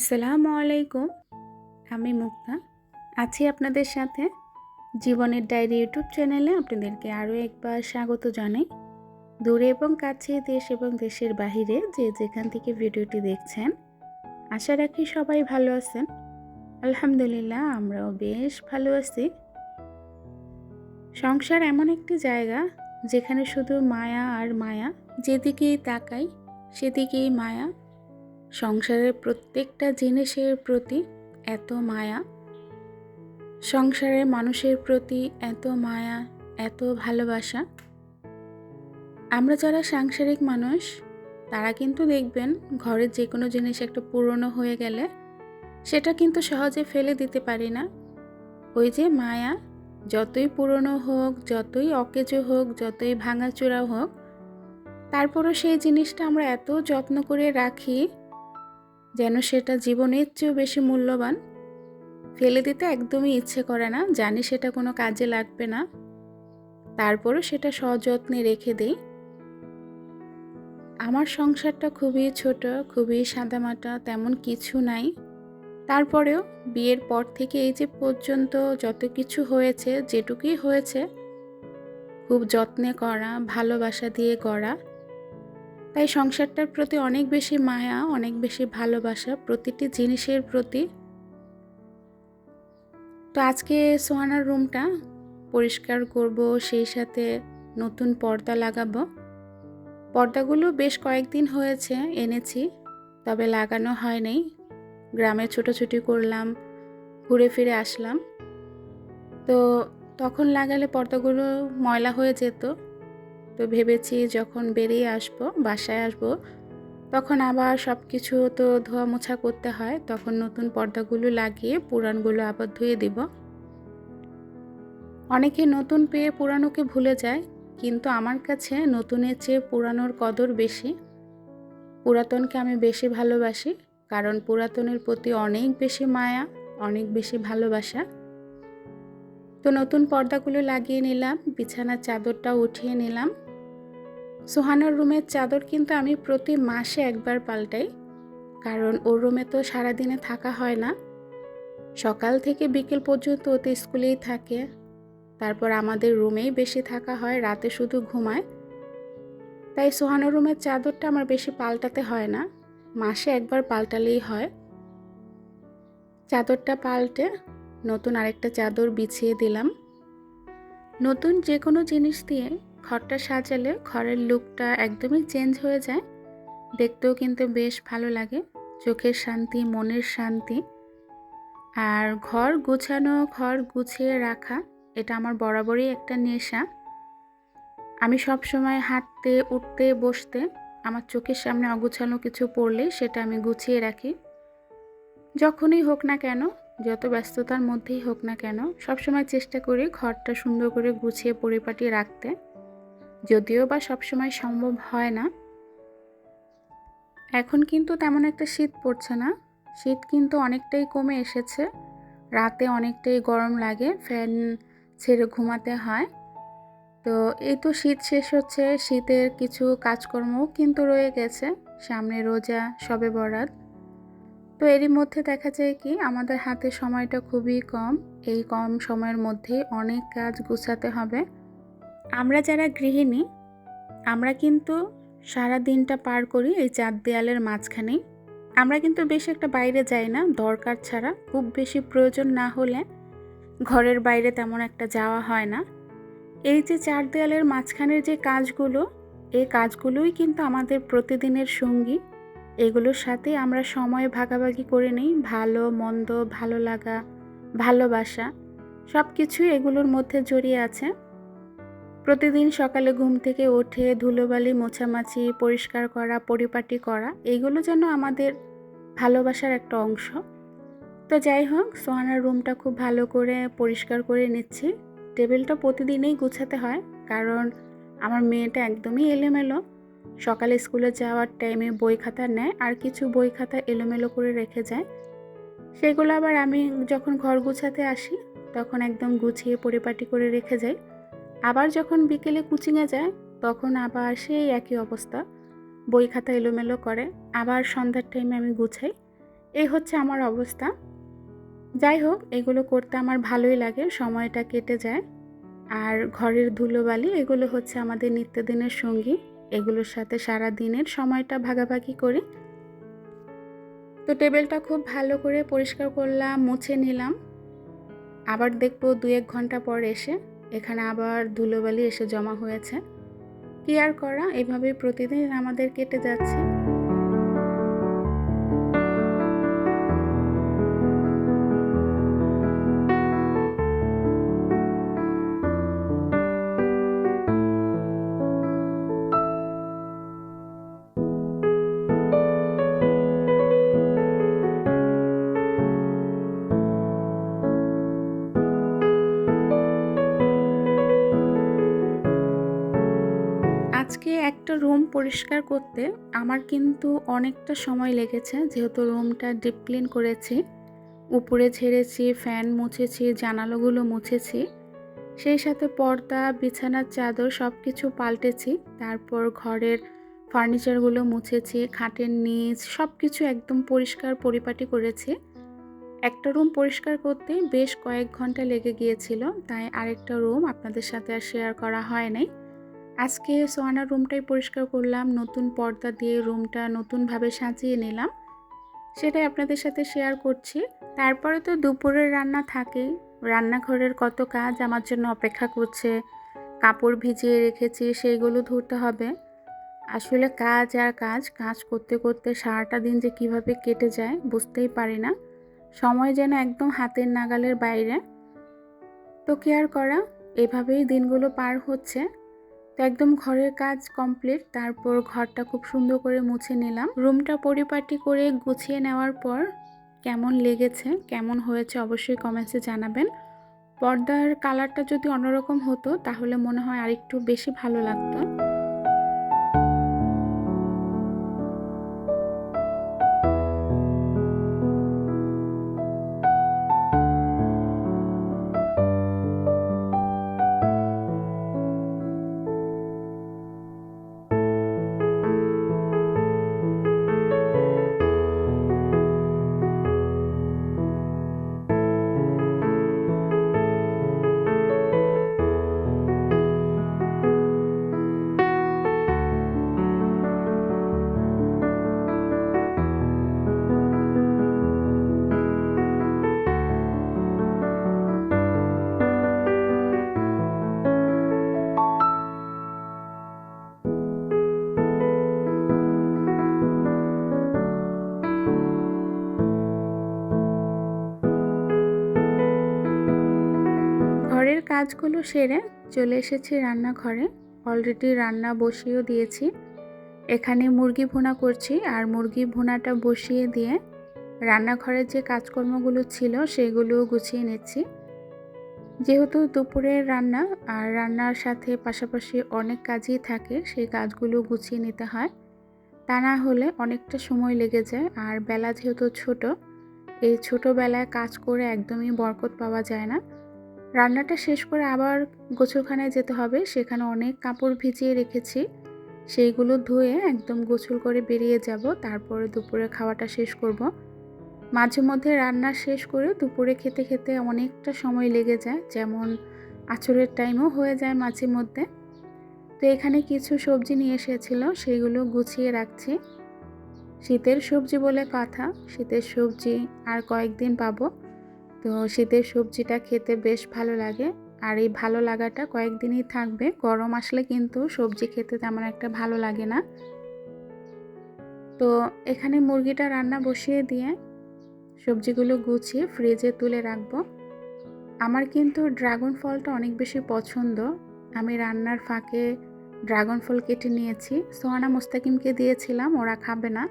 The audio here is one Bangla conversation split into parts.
আসসালামু আলাইকুম। আমি মুক্তা আছি আপনাদের সাথে। জীবনের ডায়েরি ইউটিউব চ্যানেলে আপনাদেরকে আরও একবার স্বাগত জানাই। দূরে এবং কাছে, দেশ এবং দেশের বাহিরে যে যেখান থেকে ভিডিওটি দেখছেন, আশা রাখি সবাই ভালো আছেন। আলহামদুলিল্লাহ, আমরাও বেশ ভালো আছি। সংসার এমন একটি জায়গা যেখানে শুধু মায়া আর মায়া, যেদিকেই তাকাই সেদিকেই মায়া। সংসারের প্রত্যেকটা জিনিসের প্রতি এত মায়া, সংসারের মানুষের প্রতি এত মায়া, এত ভালোবাসা। আমরা যারা সাংসারিক মানুষ, তারা কিন্তু দেখবেন ঘরের যে কোনো জিনিস একটা পুরনো হয়ে গেলে সেটা কিন্তু সহজে ফেলে দিতে পারি না। ওই যে মায়া, যতই পুরনো হোক, যতই অকেজো হোক, যতই ভাঙাচোরা হোক, তারপরও সেই জিনিসটা আমরা এত যত্ন করে রাখি যেন সেটা জীবনের চেয়েও বেশি মূল্যবান। ফেলে দিতে একদমই ইচ্ছে করে না, জানি সেটা কোনো কাজে লাগবে না, তারপরও সেটা সযত্নে রেখে দেই। আমার সংসারটা খুবই ছোট, খুবই সাদামাটা, তেমন কিছু নাই। তারপরেও বিয়ের পর থেকে এই যে পর্যন্ত যত কিছু হয়েছে, যেটুকুই হয়েছে খুব যত্নে করা, ভালোবাসা দিয়ে গড়া। তাই সংসারটার প্রতি অনেক বেশি মায়া, অনেক বেশি ভালোবাসা প্রতিটি জিনিসের প্রতি। তো আজকে সোহানার রুমটা পরিষ্কার করব, সেই সাথে নতুন পর্দা লাগাবো। পর্দাগুলো বেশ কয়েকদিন হয়েছে এনেছি, তবে লাগানো হয় নাই। গ্রামে ছোটাছুটি করলাম, ঘুরে ফিরে আসলাম, তো তখন লাগালে পর্দাগুলো ময়লা হয়ে যেত। তো ভেবেছি যখন বেরিয়ে আসবো, বাসায় আসবো, তখন আবার সব কিছু তো ধোয়া মোছা করতে হয়, তখন নতুন পর্দাগুলো লাগিয়ে পুরানগুলো আবার ধুয়ে দিব। অনেকে নতুন পেয়ে পুরানোকে ভুলে যায়, কিন্তু আমার কাছে নতুনের চেয়ে পুরানোর কদর বেশি। পুরাতনকে আমি বেশি ভালোবাসি, কারণ পুরাতনের প্রতি অনেক বেশি মায়া, অনেক বেশি ভালোবাসা। তো নতুন পর্দাগুলো লাগিয়ে নিলাম, বিছানার চাদরটাও উঠিয়ে নিলাম। সোহানার রুমের চাদর কিন্তু আমি প্রতি মাসে একবার পাল্টাই, কারণ ওর রুমে তো সারাদিনে থাকা হয় না। সকাল থেকে বিকেল পর্যন্ত ও তো স্কুলেই থাকে, তারপর আমাদের রুমেই বেশি থাকা হয়, রাতে শুধু ঘুমায়। তাই সোহানার রুমের চাদরটা আমার বেশি পাল্টাতে হয় না, মাসে একবার পাল্টালেই হয়। চাদরটা পাল্টে নতুন আরেকটা চাদর বিছিয়ে দিলাম। নতুন যে কোনো জিনিস দিয়ে ঘরটা সাজালে ঘরের লুকটা একদমই চেঞ্জ হয়ে যায়, দেখতেও কিন্তু বেশ ভালো লাগে, চোখের শান্তি, মনের শান্তি। আর ঘর গুছানো, ঘর গুছিয়ে রাখা, এটা আমার বরাবরই একটা নেশা। আমি সব সময় হাঁটতে, উঠতে, বসতে আমার চোখের সামনে অগুছানো কিছু পড়লে সেটা আমি গুছিয়ে রাখি। যখনই হোক না কেন, যত ব্যস্ততার মধ্যেই হোক না কেন, সবসময় চেষ্টা করি ঘরটা সুন্দর করে গুছিয়ে পরিপাটি রাখতে, যদিও বা সবসময় সম্ভব হয় না। এখন কিন্তু তেমন একটা শীত পড়ছে না, শীত কিন্তু অনেকটাই কমে এসেছে। রাতে অনেকটাই গরম লাগে, ফ্যান ছেড়ে ঘুমাতে হয়। তো এই তো শীত শেষ হচ্ছে, শীতের কিছু কাজকর্মও কিন্তু রয়ে গেছে, সামনে রোজা, শবে বরাত। তো এরই মধ্যে দেখা যায় কি আমাদের হাতে সময়টা খুবই কম, এই কম সময়ের মধ্যে অনেক কাজ গুছাতে হবে। আমরা যারা গৃহিণী, আমরা কিন্তু সারা দিনটা পার করি এই চার দেয়ালের মাঝখানেই। আমরা কিন্তু বেশি একটা বাইরে যাই না, দরকার ছাড়া, খুব বেশি প্রয়োজন না হলে ঘরের বাইরে তেমন একটা যাওয়া হয় না। এই যে চার দেয়ালের মাঝখানের যে কাজগুলো, এই কাজগুলোই কিন্তু আমাদের প্রতিদিনের সঙ্গী। এগুলোর সাথে আমরা সময় ভাগাভাগি করে নিই, ভালো মন্দ, ভালো লাগা, ভালোবাসা, সব কিছুই এগুলোর মধ্যে জড়িয়ে আছে। প্রতিদিন সকালে ঘুম থেকে উঠে ধুলোবালি মোছামাছি, পরিষ্কার করা, পরিপাটি করা, এগুলো যেন আমাদের ভালোবাসার একটা অংশ। তো যাই হোক, সোহানার রুমটা খুব ভালো করে পরিষ্কার করে নিচ্ছি। টেবিলটা প্রতিদিনই গুছাতে হয়, কারণ আমার মেয়েটা একদমই এলোমেলো। সকালে স্কুলে যাওয়ার টাইমে বই খাতা নেয়, আর কিছু বই খাতা এলোমেলো করে রেখে যায়। সেগুলো আবার আমি যখন ঘর গুছাতে আসি তখন একদম গুছিয়ে পরিপাটি করে রেখে যাই। আবার যখন বিকেলে কোচিংয়ে যায় তখন আবার সেই একই অবস্থা, বই খাতা এলোমেলো করে। আবার সন্ধ্যার টাইমে আমি গুছাই। এই হচ্ছে আমার অবস্থা। যাই হোক, এগুলো করতে আমার ভালোই লাগে, সময়টা কেটে যায়। আর ঘরের ধুলোবালি এগুলো হচ্ছে আমাদের নিত্যদিনের সঙ্গী। এগুলোর সাথে সারা দিনের সময়টা ভাগাভাগি করি। তো টেবিলটা খুব ভালো করে পরিষ্কার করলাম, মুছে নিলাম। আবার দেখবো 2-1 ঘন্টা পর এসে এখানে আবার ধুলোবালি এসে জমা হয়েছে। কি আর করা, এভাবেই প্রতিদিন আমাদের কেটে যাচ্ছে। আজকে একটা রুম পরিষ্কার করতে আমার কিন্তু অনেকটা সময় লেগেছে, যেহেতু রুমটা ডিপ ক্লিন করেছি। উপরে ঝেড়েছি, ফ্যান মুছেছি, জানালাগুলো মুছেছি, সেই সাথে পর্দা, বিছানার চাদর সব কিছু পাল্টেছি। তারপর ঘরের ফার্নিচারগুলো মুছেছি, খাটের নিচ সব কিছু একদম পরিষ্কার পরিপাটি করেছি। একটা রুম পরিষ্কার করতে বেশ কয়েক ঘন্টা লেগে গিয়েছিল, তাই আরেকটা রুম আপনাদের সাথে আর শেয়ার করা হয় নাই। আজকে সোয়ানার রুমটাই পরিষ্কার করলাম, নতুন পর্দা দিয়ে রুমটা নতুনভাবে সাজিয়ে নিলাম, সেটাই আপনাদের সাথে শেয়ার করছি। তারপরে তো দুপুরের রান্না থাকেই। রান্নাঘরের কত কাজ আমার জন্য অপেক্ষা করছে। কাপড় ভিজিয়ে রেখেছি, সেইগুলো ধুতে হবে। আসলে কাজ আর কাজ, কাজ করতে করতে সারাটা দিন যে কিভাবে কেটে যায় বুঝতেই পারি না। সময় যেন একদম হাতের নাগালের বাইরে। তো কি আর করা, এভাবেই দিনগুলো পার হচ্ছে। তো একদম ঘরের কাজ কমপ্লিট, তারপর ঘরটা খুব সুন্দর করে মুছে নিলাম। রুমটা পরিপাটি করে গুছিয়ে নেওয়ার পর কেমন লেগেছে, কেমন হয়েছে অবশ্যই কমেন্টসে জানাবেন। পর্দার কালারটা যদি অন্যরকম হতো তাহলে মনে হয় আরেকটু বেশি ভালো লাগতো। ঘরের কাজগুলো সেরে চলে এসেছি রান্নাঘরে। অলরেডি রান্না বসিয়েও দিয়েছি। এখানে মুরগি ভুনা করছি, আর মুরগি ভুনাটা বসিয়ে দিয়ে রান্নাঘরের যে কাজকর্মগুলো ছিল সেগুলো গুছিয়ে নিচ্ছি। যেহেতু দুপুরের রান্না, আর রান্নার সাথে পাশাপাশি অনেক কাজই থাকে, সেই কাজগুলো গুছিয়ে নিতে হয়। তা না হলে অনেকটা সময় লেগে যায়। আর বেলা যেহেতু ছোট, এই ছোটোবেলায় কাজ করে একদমই বরকত পাওয়া যায় না। রান্নাটা শেষ করে আবার গোসলখানায় যেতে হবে, সেখানে অনেক কাপড় ভিজিয়ে রেখেছি, সেইগুলো ধুয়ে একদম গোসল করে বেরিয়ে যাব। তারপরে দুপুরে খাওয়াটা শেষ করব। মাঝে মধ্যে রান্না শেষ করে দুপুরে খেতে খেতে অনেকটা সময় লেগে যায়, যেমন আঁচড়ের টাইমও হয়ে যায় মাঝে মধ্যে। তো এখানে কিছু সবজি নিয়ে এসেছিল, সেগুলো গুছিয়ে রাখছি। শীতের সবজি বলে কথা, শীতের সবজি আর কয়েকদিন পাবো। তো শীতের সবজিটা খেতে বেশ ভালো লাগে, আর এই ভালো লাগাটা কয়েকদিনই থাকবে। গরম আসলে কিন্তু সবজি খেতে তেমন একটা ভালো লাগে না। তো এখানে মুরগিটা রান্না বসিয়ে দিয়ে সবজিগুলো গুছিয়ে ফ্রিজে তুলে রাখবো। আমার কিন্তু ড্রাগন ফলটা অনেক বেশি পছন্দ। আমি রান্নার ফাঁকে ড্রাগন ফল কেটে নিয়েছি, সোহানা মুস্তাকিমকে দিয়েছিলাম, ওরা খাবে না,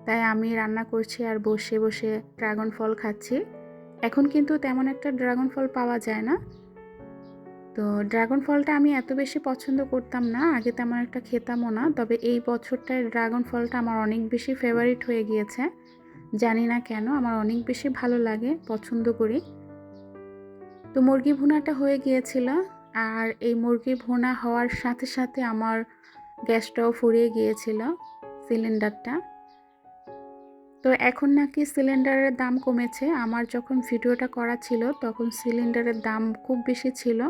তাই আমি রান্না করছি আর বসে বসে ড্রাগন ফল খাচ্ছি। এখন কিন্তু তেমন একটা ড্রাগন ফল পাওয়া যায় না। তো ড্রাগন ফলটা আমি এত বেশি পছন্দ করতাম না, আগে তেমন একটা খেতামও না, তবে এই বছরটায় ড্রাগন ফলটা আমার অনেক বেশি ফেভারিট হয়ে গিয়েছে। জানি না কেন, আমার অনেক বেশি ভালো লাগে, পছন্দ করি। তো মুরগি ভুনাটা হয়ে গিয়েছিল, আর এই মুরগি ভুনা হওয়ার সাথে সাথে আমার গ্যাসটাও ফুরিয়ে গিয়েছিল, সিলিন্ডারটা। তো এখন নাকি সিলিন্ডারের দাম কমেছে। আমার যখন ভিডিওটা করা ছিল তখন সিলিন্ডারের দাম খুব বেশি ছিল,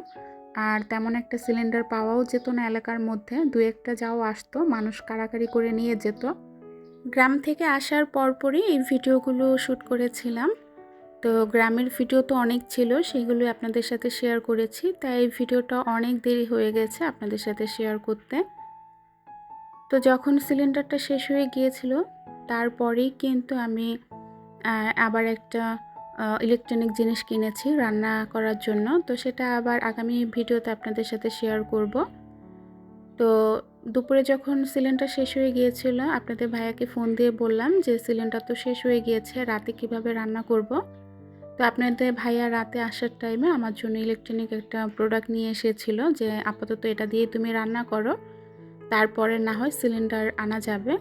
আর তেমন একটা সিলিন্ডার পাওয়াও যেত না এলাকার মধ্যে। দু একটা যাও আসতো, মানুষ কাড়াকাড়ি করে নিয়ে যেত। গ্রাম থেকে আসার পরপরই এই ভিডিওগুলো শ্যুট করেছিলাম। তো গ্রামের ভিডিও তো অনেক ছিল, সেগুলো আপনাদের সাথে শেয়ার করেছি, তাই এই ভিডিওটা অনেক দেরি হয়ে গেছে আপনাদের সাথে শেয়ার করতে। তো যখন সিলিন্ডারটা শেষ হয়ে গিয়েছিল তারপরেই কিন্তু আমি আবার একটা ইলেকট্রনিক জিনিস কিনেছি রান্না করার জন্য। তো সেটা আবার আগামী ভিডিওতে আপনাদের সাথে শেয়ার করব। তো দুপুরে যখন সিলিন্ডার শেষ হয়ে গিয়েছিল, আপনাদের ভাইয়াকে ফোন দিয়ে বললাম যে সিলিন্ডার তো শেষ হয়ে গিয়েছে, রাতে কিভাবে রান্না করব। তো আপনাদের ভাইয়া রাতে আসার টাইমে আমার জন্য ইলেকট্রনিক একটা প্রোডাক্ট নিয়ে এসেছিল যে আপাতত এটা দিয়ে তুমি রান্না করো, তারপরে না হয় সিলিন্ডার আনা যাবে।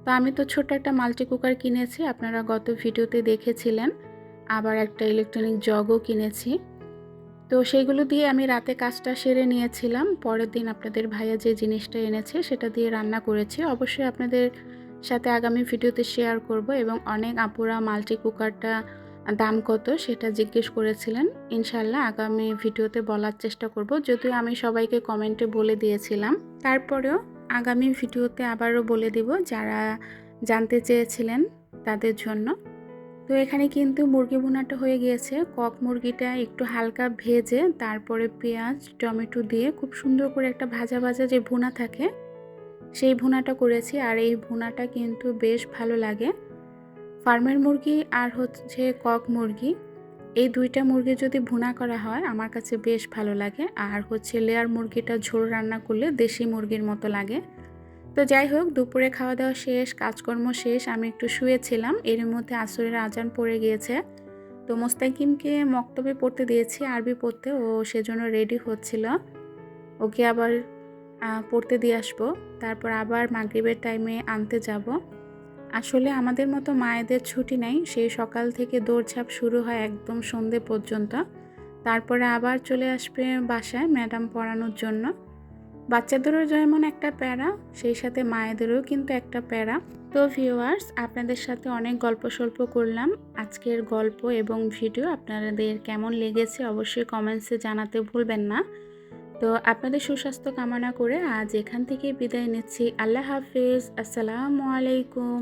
তো আমি তো ছোট একটা মাল্টি কুকার কিনেছি, আপনারা গত ভিডিওতে দেখেছিলেন। আবার একটা ইলেকট্রনিক জগও কিনেছি। তো সেইগুলো দিয়ে আমি রাতে কাজটা সেরে নিয়েছিলাম। পরের দিন আপনাদের ভাইয়া যে জিনিসটা এনেছে সেটা দিয়ে রান্না করেছি। অবশ্যই আপনাদের সাথে আগামী ভিডিওতে শেয়ার করব। এবং অনেক আপুরা মাল্টি কুকারটা দাম কত সেটা জিজ্ঞেস করেছিলেন। ইনশাল্লাহ আগামী ভিডিওতে বলার চেষ্টা করব, যদিও আমি সবাইকে কমেন্টে বলে দিয়েছিলাম। তারপরেও আগামী ভিডিওতে আবারও বলে দিব যারা জানতে চেয়েছিলেন তাদের জন্য। তো এখানে কিন্তু মুরগি ভুনাটা হয়ে গিয়েছে। কক মুরগিটা একটু হালকা ভেজে তারপরে পেঁয়াজ টমেটো দিয়ে খুব সুন্দর করে একটা ভাজা ভাজা যে ভুনা থাকে সেই ভুনাটা করেছি। আর এই ভুনাটা কিন্তু বেশ ভালো লাগে। ফার্মের মুরগি আর হচ্ছে কক মুরগি, এই দুইটা মুরগি যদি ভুনা করা হয় আমার কাছে বেশ ভালো লাগে। আর হচ্ছে লেয়ার মুরগিটা ঝোল রান্না করলে দেশি মুরগির মতো লাগে। তো যাই হোক, দুপুরে খাওয়া দাওয়া শেষ, কাজকর্ম শেষ, আমি একটু শুয়েছিলাম। এর মধ্যে আসরের আজান পড়ে গিয়েছে। তো মোস্তাকিমকে মক্তবে পড়তে দিয়েছি, আরবি পড়তে, ও সেজন্য রেডি হচ্ছিল। ওকে আবার পড়তে দিয়ে আসবো, তারপর আবার মাগরিবের টাইমে আনতে যাব। আসলে আমাদের মতো মায়েদের ছুটি নাই, সেই সকাল থেকে দৌড়ঝাঁপ শুরু হয় একদম সন্ধে পর্যন্ত। তারপরে আবার চলে আসবে বাসায় ম্যাডাম পড়ানোর জন্য। বাচ্চাদেরও যেমন একটা প্যারা, সেই সাথে মায়েদেরও কিন্তু একটা প্যারা। তো ভিউয়ার্স, আপনাদের সাথে অনেক গল্প সল্প করলাম। আজকের গল্প এবং ভিডিও আপনাদের কেমন লেগেছে অবশ্যই কমেন্টসে জানাতে ভুলবেন না। তো আপনাদের সুস্বাস্থ্য কামনা করে আজ এখান থেকে বিদায় নিচ্ছি। আল্লাহ হাফেজ, আসসালামু আলাইকুম।